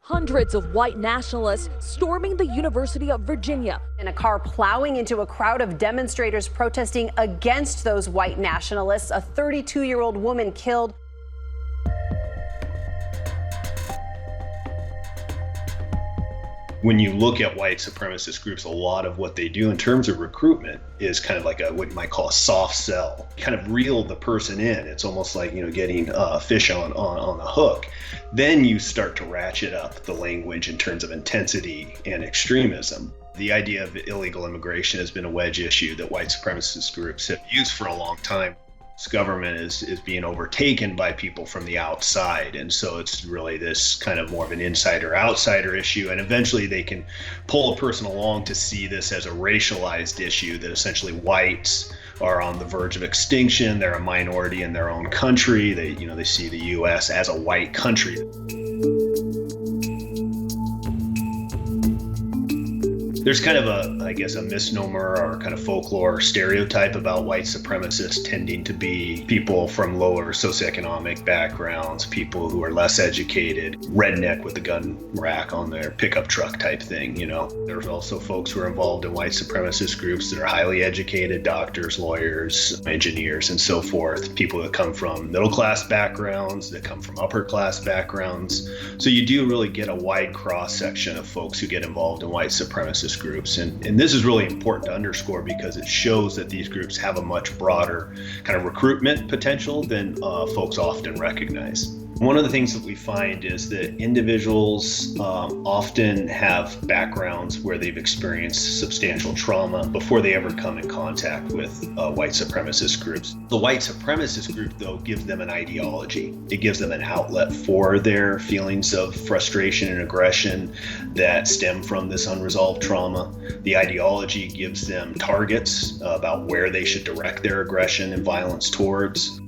Hundreds of white nationalists storming the University of Virginia. In a car plowing into a crowd of demonstrators protesting against those white nationalists, a 32-year-old woman killed. When you look at white supremacist groups, a lot of what they do in terms of recruitment is kind of like what you might call a soft sell. Kind of reel the person in. It's almost like, getting fish on the hook. Then you start to ratchet up the language in terms of intensity and extremism. The idea of illegal immigration has been a wedge issue that white supremacist groups have used for a long time. This government is being overtaken by people from the outside, and so it's really this kind of more of an insider-outsider issue, and eventually they can pull a person along to see this as a racialized issue, that essentially whites are on the verge of extinction, they're a minority in their own country, they see the U.S. as a white country. There's kind of a misnomer or kind of folklore stereotype about white supremacists tending to be people from lower socioeconomic backgrounds, people who are less educated, redneck with a gun rack on their pickup truck type thing, There's also folks who are involved in white supremacist groups that are highly educated, doctors, lawyers, engineers, and so forth, people that come from middle-class backgrounds, that come from upper-class backgrounds. So you do really get a wide cross-section of folks who get involved in white supremacist groups. And this is really important to underscore because it shows that these groups have a much broader kind of recruitment potential than folks often recognize. One of the things that we find is that individuals often have backgrounds where they've experienced substantial trauma before they ever come in contact with white supremacist groups. The white supremacist group, though, gives them an ideology. It gives them an outlet for their feelings of frustration and aggression that stem from this unresolved trauma. The ideology gives them targets about where they should direct their aggression and violence towards.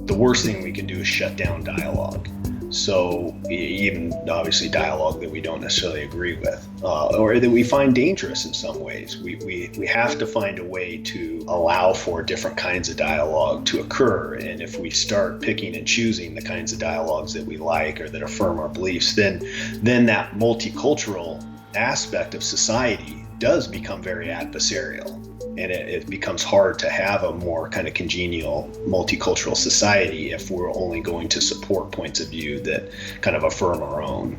The worst thing we can do is shut down dialogue. So even obviously dialogue that we don't necessarily agree with, or that we find dangerous in some ways. We have to find a way to allow for different kinds of dialogue to occur. And if we start picking and choosing the kinds of dialogues that we like or that affirm our beliefs, then that multicultural aspect of society does become very adversarial. And it becomes hard to have a more kind of congenial multicultural society if we're only going to support points of view that kind of affirm our own.